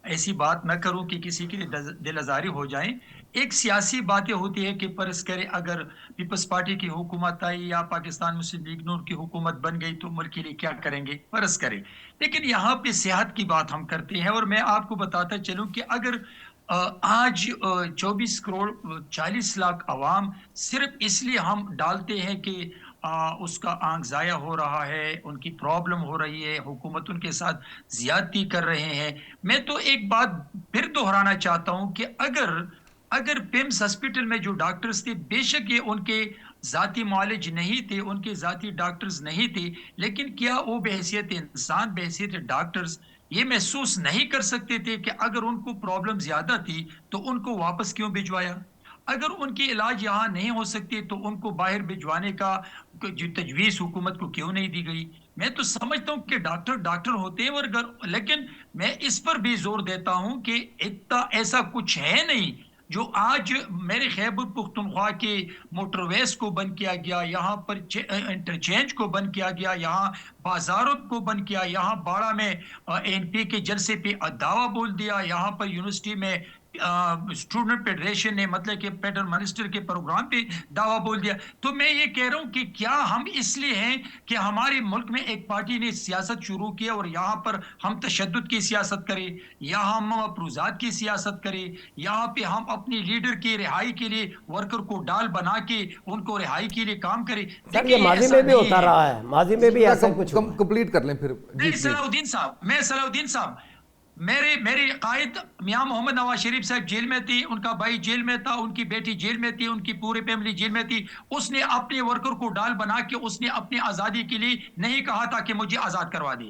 ایسی بات نہ کروں کہ کسی کی دل آزاری ہو جائیں. ایک سیاسی باتیں ہوتی ہے کہ فرض کرے اگر پیپلز پارٹی کی حکومت آئی یا پاکستان مسلم لیگ نون کی حکومت بن گئی تو ملک کے لیے کیا کریں گے, فرض کرے. لیکن یہاں پہ صحت کی بات ہم کرتے ہیں, اور میں آپ کو بتاتا چلوں کہ اگر آج 24 کروڑ 40 لاکھ عوام صرف اس لیے ہم ڈالتے ہیں کہ اس کا آنکھ ضائع ہو رہا ہے, ان کی پرابلم ہو رہی ہے, حکومت ان کے ساتھ زیادتی کر رہے ہیں. میں تو ایک بات پھر دہرانا چاہتا ہوں کہ اگر پیمز ہسپیٹل میں جو ڈاکٹرز تھے, بے شک یہ ان کے ذاتی معالج نہیں تھے, ان کے ذاتی ڈاکٹرز نہیں تھے, لیکن کیا وہ بحیثیت انسان, بحیثیت ڈاکٹرز یہ محسوس نہیں کر سکتے تھے کہ اگر ان کو پرابلم زیادہ تھی تو ان کو واپس کیوں بھجوایا؟ اگر ان کی علاج یہاں نہیں ہو سکتی تو ان کو باہر بھجوانے کا جو تجویز حکومت کو کیوں نہیں دی گئی؟ میں تو سمجھتا ہوں کہ ڈاکٹر ہوتے ہیں, اور لیکن میں اس پر بھی زور دیتا ہوں کہ اتنا ایسا کچھ ہے نہیں جو آج میرے خیبر پختونخوا کے موٹر ویز کو بند کیا گیا, یہاں پر انٹرچینج کو بند کیا گیا, یہاں بازاروں کو بند کیا, یہاں باڑہ میں این پی کے جلسے پہ دعویٰ بول دیا, یہاں پر یونیورسٹی میں اسٹوڈنٹ فیڈریشن نے مطلب کہ پیڈل منسٹر کے پروگرام پہ دعویٰ بول دیا. تو میں یہ کہہ رہا ہوں کہ کیا ہم اس لیے ہیں کہ ہمارے ملک میں ایک پارٹی نے سیاست شروع کیا اور یہاں پر ہم تشدد کی سیاست کریں, یا ہم افروزات کی سیاست کریں, یہاں پہ ہم اپنی لیڈر کی رہائی کے لیے ورکر کو ڈال بنا کے ان کو رہائی کے لیے کام کریں؟ سر یہ ماضی میں بھی ہوتا رہا ہے, ماضی میں بھی ایسا کچھ کمپلیٹ کر لیں پھر. صلاح الدین صاحب میرے قائد میاں محمد نواز شریف صاحب جیل میں تھی, ان کا بھائی جیل میں تھا, ان کی بیٹی جیل میں تھی, ان کی پوری فیملی جیل میں تھی. اس نے اپنے ورکر کو ڈال بنا کے اس نے اپنی آزادی کے لیے نہیں کہا تھا کہ مجھے آزاد کروا دے.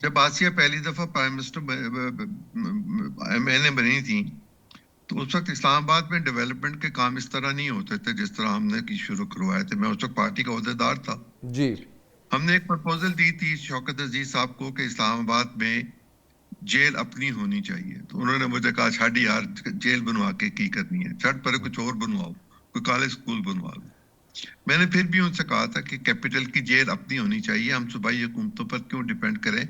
جب آسیہ پہلی دفعہ پرائم منسٹر میں بنی تھی تو اس وقت اسلام آباد میں ڈیولپمنٹ کے کام اس طرح نہیں ہوتے تھے جس طرح ہم نے شروع کروائے تھے. میں اس وقت پارٹی کا عہدیدار تھا. جی ہم نے ایک پرپوزل دی تھی شوکت عزیز صاحب کو کہ اسلام آباد میں جیل اپنی ہونی چاہیے. تو انہوں نے مجھے کہا چھاڑ یار جیل بنوا کے کی کرنی ہے, چھٹ پر کچھ اور بنواؤ, کوئی کالج اسکول بنوا لو. میں نے پھر بھی ان سے کہا تھا کہ کیپٹل کی جیل اپنی ہونی چاہیے, ہم صوبائی حکومتوں پر کیوں ڈیپینڈ کریں.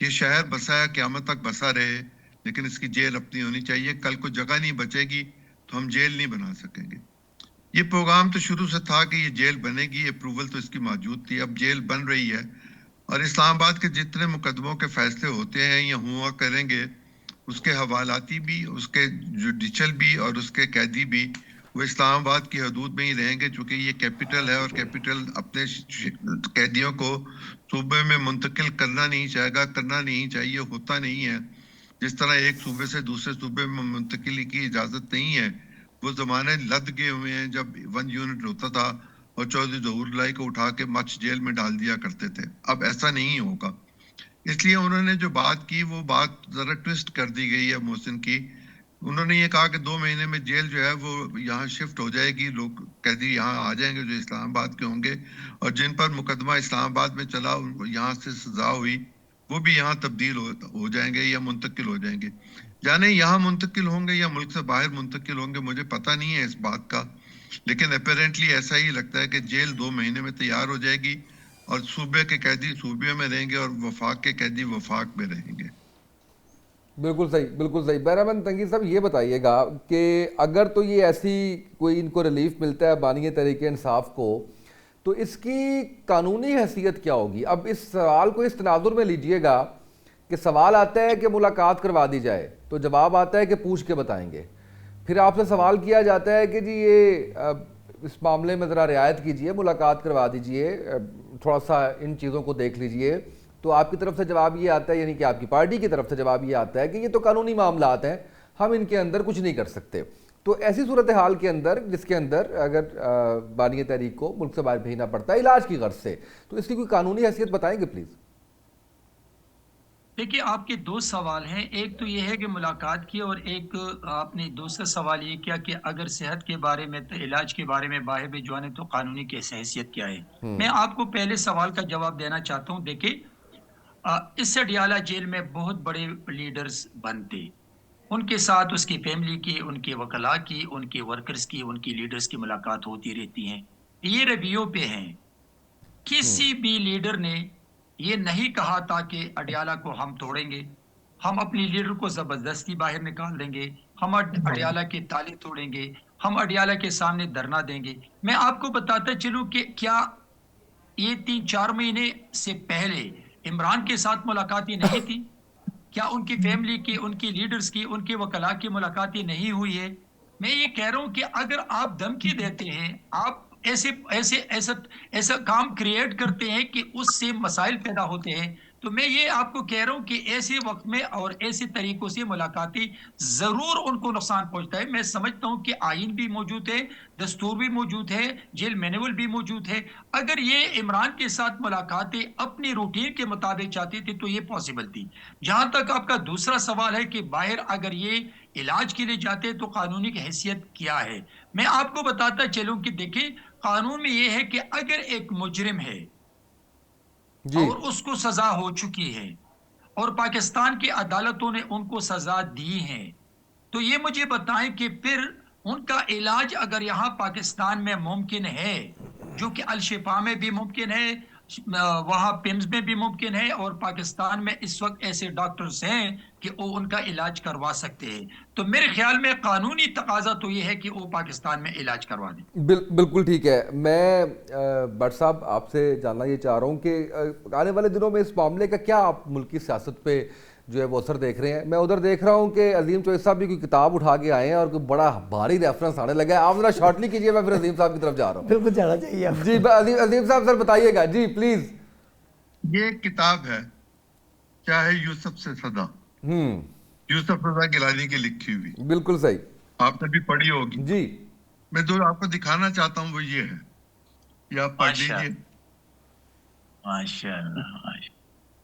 یہ شہر بسا ہے, قیامت تک بسا رہے, لیکن اس کی جیل اپنی ہونی چاہیے. کل کو جگہ نہیں بچے گی تو ہم جیل نہیں بنا سکیں گے. یہ پروگرام تو شروع سے تھا کہ یہ جیل بنے گی, اپروول تو اس کی موجود تھی. اب جیل بن رہی ہے اور اسلام آباد کے جتنے مقدموں کے فیصلے ہوتے ہیں یا ہوا کریں گے, اس کے حوالاتی بھی, اس کے جوڈیشل بھی اور اس کے قیدی بھی, وہ اسلام آباد کی حدود میں ہی رہیں گے, چونکہ یہ کیپٹل ہے اور کیپٹل اپنے قیدیوں کو صوبے میں منتقل کرنا نہیں چاہے گا, کرنا نہیں چاہیے, ہوتا نہیں ہے. جس طرح ایک صوبے سے دوسرے صوبے میں منتقلی کی اجازت نہیں ہے. وہ زمانے لد گئے ہوئے ہیں جب 1 یونٹ ہوتا تھا اور چودھری ظہور اللہ کو اٹھا کے مچھ جیل میں ڈال دیا کرتے تھے. اب ایسا نہیں ہوگا. اس لیے انہوں نے جو بات کی وہ بات ذرا ٹوسٹ کر دی گئی ہے محسن کی. انہوں نے یہ کہا کہ 2 مہینے میں جیل جو ہے وہ یہاں شفٹ ہو جائے گی, لوگ قیدی یہاں آ جائیں گے جو اسلام آباد کے ہوں گے, اور جن پر مقدمہ اسلام آباد میں چلا ان کو یہاں سے سزا ہوئی وہ بھی یہاں تبدیل ہو جائیں گے یا منتقل ہو جائیں گے. جانے یہاں منتقل ہوں گے یا ملک سے باہر منتقل ہوں گے مجھے پتہ نہیں ہے اس بات کا, لیکن اپیرنٹلی ایسا ہی لگتا ہے کہ جیل 2 مہینے میں تیار ہو جائے گی اور صوبے کے قیدی صوبے میں رہیں گے اور وفاق کے قیدی وفاق میں رہیں گے. بالکل صحیح, بالکل صحیح. بہرحال تنگی صاحب یہ بتائیے گا کہ اگر تو یہ ایسی کوئی ان کو ریلیف ملتا ہے بانی تحریک انصاف کو, تو اس کی قانونی حیثیت کیا ہوگی؟ اب اس سوال کو اس تناظر میں لیجئے گا کہ سوال آتا ہے کہ ملاقات کروا دی جائے, تو جواب آتا ہے کہ پوچھ کے بتائیں گے. پھر آپ سے سوال کیا جاتا ہے کہ جی یہ اس معاملے میں ذرا رعایت کیجئے, ملاقات کروا دیجئے, تھوڑا سا ان چیزوں کو دیکھ لیجئے. تو آپ کی طرف سے جواب یہ آتا ہے, یعنی کہ آپ کی پارٹی کی طرف سے جواب یہ آتا ہے کہ یہ تو قانونی معاملات ہیں, ہم ان کے اندر کچھ نہیں کر سکتے. تو ایسی صورتحال کے اندر جس کے اندر اگر بانی تحریک کو ملک سے باہر بھیجنا پڑتا ہے علاج کی غرض سے, تو اس کی کوئی قانونی حیثیت بتائیں گے پلیز؟ دیکھیے آپ کے 2 سوال ہیں, ایک تو یہ ہے کہ ملاقات کی, اور ایک آپ نے دوسرا سوال یہ کیا کہ اگر صحت کے بارے میں علاج کے بارے میں باہر بھجوانے تو قانونی کیسے حیثیت کیا ہے. میں آپ کو پہلے سوال کا جواب دینا چاہتا ہوں. دیکھیں اس سے اڈیالہ جیل میں بہت بڑے لیڈرز بنتے, ان کے ساتھ اس کی فیملی کی, ان کے وکلاء کی, ان کے ورکرز کی, ان کی لیڈرز کی ملاقات ہوتی رہتی ہیں. یہ رویوں پہ ہیں. کسی بھی لیڈر نے یہ نہیں کہا تھا کہ اڈیالہ کو ہم توڑیں گے, ہم اپنی لیڈر کو زبردستی باہر نکال دیں گے, ہم اڈیالہ کے تالے توڑیں گے, ہم اڈیالہ کے سامنے دھرنا دیں گے. میں آپ کو بتاتا چلوں کہ کیا یہ 3-4 مہینے سے پہلے عمران کے ساتھ ملاقاتیں نہیں تھی؟ کیا ان کی فیملی کی, ان کی لیڈرز کی, ان کے وکلاء کی ملاقاتیں نہیں ہوئی ہے؟ میں یہ کہہ رہا ہوں کہ اگر آپ دھمکی دیتے ہیں, آپ ایسا کام کریٹ کرتے ہیں کہ اس سے مسائل پیدا ہوتے ہیں, تو میں یہ آپ کو کہہ رہا ہوں کہ ایسے وقت میں اور ایسے طریقوں سے ملاقاتیں ضرور ان کو نقصان پہنچتا ہے. میں سمجھتا ہوں کہ آئین بھی موجود ہے, دستور بھی موجود ہے, جیل مینول بھی موجود ہے. اگر یہ عمران کے ساتھ ملاقاتیں اپنی روٹین کے مطابق چاہتی تھی تو یہ پاسبل تھی. جہاں تک آپ کا دوسرا سوال ہے کہ باہر اگر یہ علاج کے لیے جاتے تو قانونی کی حیثیت کیا ہے, میں آپ کو بتاتا چلوں کہ دیکھیں قانون میں یہ ہے کہ اگر ایک مجرم ہے اور اس کو سزا ہو چکی ہے اور پاکستان کی عدالتوں نے ان کو سزا دی ہے, تو یہ مجھے بتائیں کہ پھر ان کا علاج اگر یہاں پاکستان میں ممکن ہے, جو کہ الشفا میں بھی ممکن ہے, وہاں پیمز میں بھی ممکن ہے, اور پاکستان میں اس وقت ایسے ڈاکٹرز ہیں کہ وہ ان کا علاج کروا سکتے ہیں, تو میرے خیال میں قانونی تقاضا تو یہ ہے کہ وہ پاکستان میں علاج کروا دیں. بالکل ٹھیک ہے. میں بٹ صاحب آپ سے جاننا یہ چاہ رہا ہوں کہ آنے والے دنوں میں اس معاملے کا کیا آپ ملکی سیاست پہ جو ہے وہ اثر دیکھ رہے ہیں؟ میں ادھر دیکھ رہا ہوں کہ عظیم چوہدری صاحب بھی کوئی کتاب اٹھا کے آئے ہیں اور کوئی بڑا بھاری ریفرنس آنے لگا ہے. آپ ذرا شارٹلی کیجئے, میں پھر عظیم صاحب کی طرف جا رہا ہوں. بالکل جانا چاہیے جی عظیم صاحب سر بتائیے گا جی پلیز. یہ کتاب ہے چاہے یوسف سے صدا, یوسف رضا گیلانی کی لکھی ہوئی. بالکل صحیح, آپ نے بھی پڑھی ہوگی. جی میں جو آپ کو دکھانا چاہتا ہوں وہ یہ ہے, یہ آپ پڑھ لیجیے. ماشاء اللہ.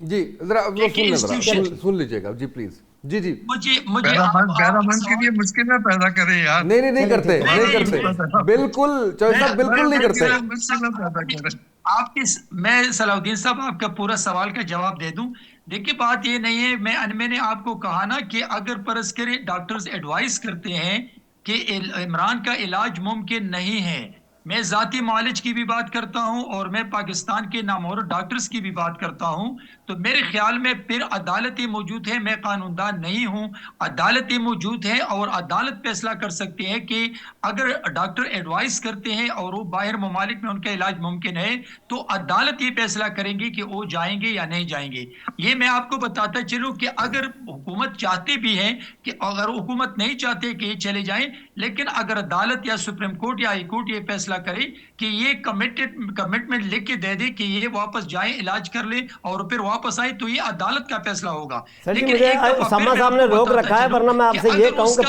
جی ذرا وہ ایک سن لیں، ذرا institution- سن لیجیے گا جی پلیز. جی جی مجھے بہرامند کے لیے مشکل نہ پیدا کریں یار. نہیں کرتے، نہیں کرتے بالکل چوہے صاحب بالکل نہیں کرتے. مشکل نہ پیدا کریں. آپ کی میں صلاح الدین صاحب آپ کا پورا سوال کا جواب دے دوں. دیکھیے بات یہ نہیں ہے، میں نے آپ کو کہا نا کہ اگر فرض کرے ڈاکٹرز ایڈوائز کرتے ہیں کہ عمران کا علاج ممکن نہیں ہے، میں ذاتی معالج کی بھی بات کرتا ہوں اور میں پاکستان کے نامور ڈاکٹرز کی بھی بات کرتا ہوں، تو میرے خیال میں پھر عدالتیں موجود ہے. میں قانون دان نہیں ہوں، عدالتیں موجود ہیں اور عدالت فیصلہ کر سکتے ہیں کہ اگر ڈاکٹر ایڈوائز کرتے ہیں اور وہ باہر ممالک میں ان کا علاج ممکن ہے تو عدالت یہ فیصلہ کریں گی کہ وہ جائیں گے یا نہیں جائیں گے. یہ میں آپ کو بتاتا چلوں کہ اگر حکومت چاہتے بھی ہیں کہ اگر حکومت نہیں چاہتے کہ یہ چلے جائیں، لیکن اگر عدالت یا سپریم کورٹ یا ہائی کورٹ یہ فیصلہ کرے کہ یہ کمٹمنٹ لکھ کے دے دے کہ یہ واپس جائیں علاج کر لیں اور پھر واپس آئے، تو یہ عدالت کا فیصلہ ہوگا. سر جی لیکن مجھے ایک دفعہ ساما پھر صاحب نے روک رکھا ہے، ورنہ میں آپ سے یہ کہوں کہ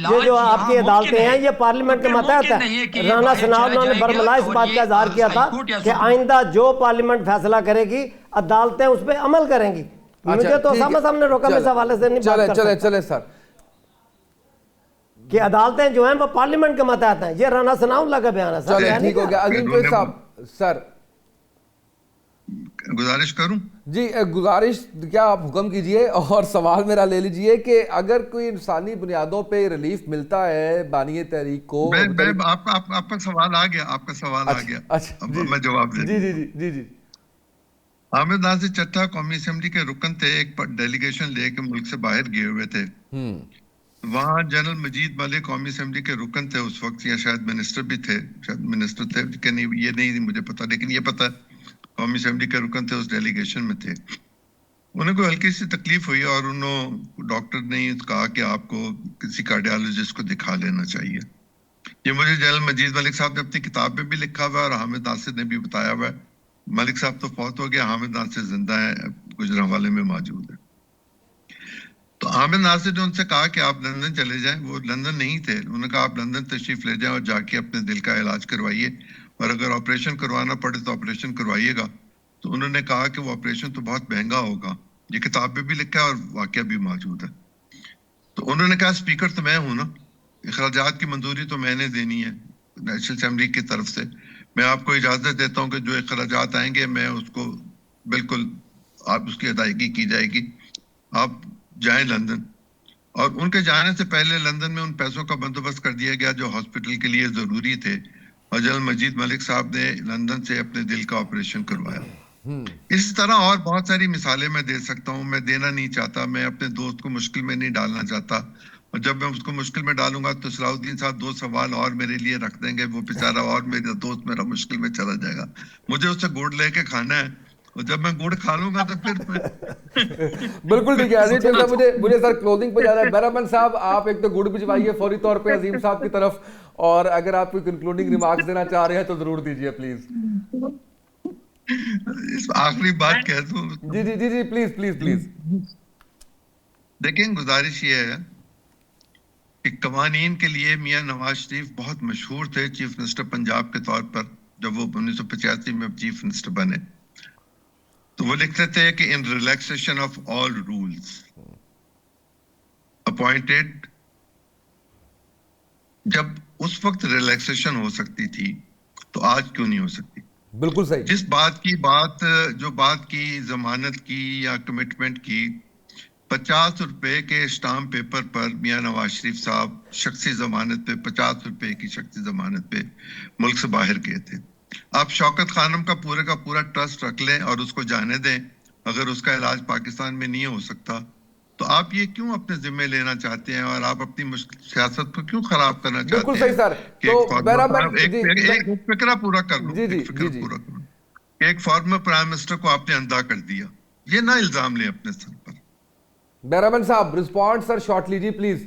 یہ جو آپ کی عدالتیں ہیں یہ پارلیمنٹ کے ماتحت ہے. رانا ثناءاللہ نے برملا اس بات کا اظہار کیا تھا کہ آئندہ جو پارلیمنٹ فیصلہ کرے گی عدالتیں اس پہ عمل کریں گی. مجھے تو ساما صاحب نے روکا، میں اس حوالے سے نہیں بات کر سکتا چلیں سر کہ عدالتیں جو ہیں وہ پارلیمنٹ کے ماتحت ہیں. یہ رانا ثناءاللہ کا بیان ہے. چلیں ٹھیک ہو گیا. عظیم چوہے صاحب سر گزارش کروں؟ جی گزارش کیا آپ حکم کیجئے اور سوال میرا لے لیجئے کہ اگر کوئی انسانی بنیادوں پہ ریلیف ملتا ہے بانی تحریک کو. آپ کا سوال آ گیا، آپ کا سوال آ گیا. اچھا میں جواب دے جی جی جی جی جی حامد ناصر چٹھا قومی اسمبلی کے رکن تھے، ایک ڈیلیگیشن لے کے ملک سے باہر گئے ہوئے تھے. وہاں جنرل مجید ملک قومی اسمبلی کے رکن تھے اس وقت، یا شاید منسٹر بھی تھے، شاید منسٹر تھے کہ نہیں یہ نہیں مجھے پتا، لیکن یہ پتا قومی اسمبلی کے رکن تھے، اس ڈیلیگیشن میں تھے. انہیں کوئی ہلکی سی تکلیف ہوئی اور انہوں ڈاکٹر نے کہا کہ آپ کو کسی کارڈیالوجسٹ کو دکھا لینا چاہیے. یہ مجھے جنرل مجید ملک صاحب نے اپنی کتاب میں بھی لکھا ہوا ہے اور حامد ناصر نے بھی بتایا ہوا ہے. ملک صاحب تو فوت ہو گیا، حامد ناصر زندہ ہے، گجرانوالے میں موجود ہے. تو حامد ناصر نے ان سے کہا کہ آپ لندن چلے جائیں. وہ لندن نہیں تھے، انہوں نے کہا آپ لندن تشریف لے جائیں اور جا کے اپنے دل کا علاج کروائیے، اور اگر آپریشن کروانا پڑے تو آپریشن کروائیے گا. تو انہوں نے کہا کہ وہ آپریشن تو بہت مہنگا ہوگا. یہ کتاب میں بھی لکھا ہے اور واقعہ بھی موجود ہے. تو انہوں نے کہا اسپیکر تو میں ہوں نا، اخراجات کی منظوری تو میں نے دینی ہے نیشنل اسمبلی کی طرف سے. میں آپ کو اجازت دیتا ہوں کہ جو اخراجات آئیں گے میں اس کو بالکل آپ اس کی ادائیگی کی جائے گی، آپ جائیں لندن. اور ان کے جانے سے پہلے لندن میں ان پیسوں کا بندوبست کر دیا گیا جو ہاسپٹل کے لیے ضروری تھے، اور جنرل مجید ملک صاحب نے لندن سے اپنے دل کا آپریشن کروایا. اس طرح اور بہت ساری مثالیں میں دے سکتا ہوں، میں دینا نہیں چاہتا، میں اپنے دوست کو مشکل میں نہیں ڈالنا چاہتا. اور جب میں اس کو مشکل میں ڈالوں گا تو صلاح الدین صاحب 2 سوال اور میرے لیے رکھ دیں گے، وہ بیچارہ اور میرا دوست میرا مشکل میں چلا جائے گا. مجھے اس سے گڑ لے کے کھانا ہے، اور جب میں گڑ کھا لوں گا تو پھر بالکل ٹھیک ہے. عظیم صاحب مجھے سر کلوزنگ پہ جانا ہے. بہرامند صاحب آپ ایک تو گڑ بھجوائیے فوری طور پہ عظیم صاحب کی طرف، اور اگر آپ کوئی کنکلوڈنگ ریمارکس دینا چاہ رہے ہیں تو ضرور دیجیے پلیز. آخری بات کہہ دوں. جی جی جی جی پلیز پلیز پلیز. دیکھیں گزارش یہ ہے کہ قوانین کے لیے میاں نواز شریف بہت مشہور تھے چیف منسٹر پنجاب کے طور پر. جب وہ 1985 میں چیف منسٹر بنے تو وہ لکھتے تھے کہ in relaxation of all rules appointed. جب اس وقت ریلیکسیشن ہو سکتی تھی تو آج کیوں نہیں ہو سکتی؟ بالکل صحیح. جس بات کی ضمانت کی یا کمٹمنٹ کی، 50 روپے کے اسٹامپ پیپر پر میاں نواز شریف صاحب شخصی ضمانت پہ 50 روپے کی شخصی ضمانت پہ ملک سے باہر گئے تھے. آپ شوکت خانم کا پورا ٹرسٹ رکھ لیں اور اس کو جانے دیں، اگر اس کا علاج پاکستان میں نہیں ہو سکتا تو آپ یہ کیوں اپنے ذمہ لینا چاہتے ہیں اور آپ اپنی سیاست کو کیوں خراب کرنا چاہتے ہیں؟ بالکل صحیح سر. ایک فکرہ پورا کر لوں، ایک فارمر پرائم منسٹر کو آپ نے اندھا کر دیا، یہ نہ الزام لیں اپنے سر پر. بہرامند صاحب رسپونس سر شارٹلی جی پلیز.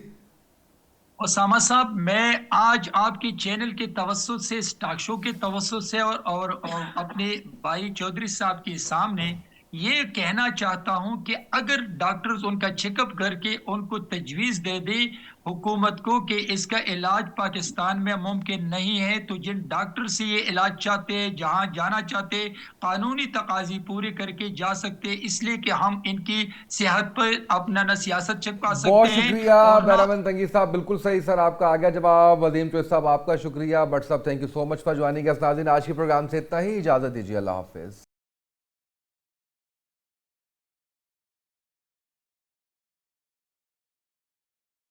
اسامہ صاحب، میں آج آپ کے چینل کے توسط سے، ٹاک شو کے توسط سے اور اپنے بھائی چودھری صاحب کے سامنے یہ کہنا چاہتا ہوں کہ اگر ڈاکٹرز ان کا چیک اپ کر کے ان کو تجویز دے دے حکومت کو کہ اس کا علاج پاکستان میں ممکن نہیں ہے، تو جن ڈاکٹر سے یہ علاج چاہتے، جہاں جانا چاہتے، قانونی تقاضے پورے کر کے جا سکتے، اس لیے کہ ہم ان کی صحت پر اپنا نہ سیاست چھپا سکتے ہیں بہت شکریہ اور نہ بہرامند تنگی صاحب، بالکل صحیح سر آپ کا آگیا جواب. وسیم چوہدری صاحب آپ کا شکریہ. بٹ صاحب thank you so much for joining us. ناظرین آج کے پروگرام سے اتنا ہی، اجازت دیجیے، اللہ حافظ.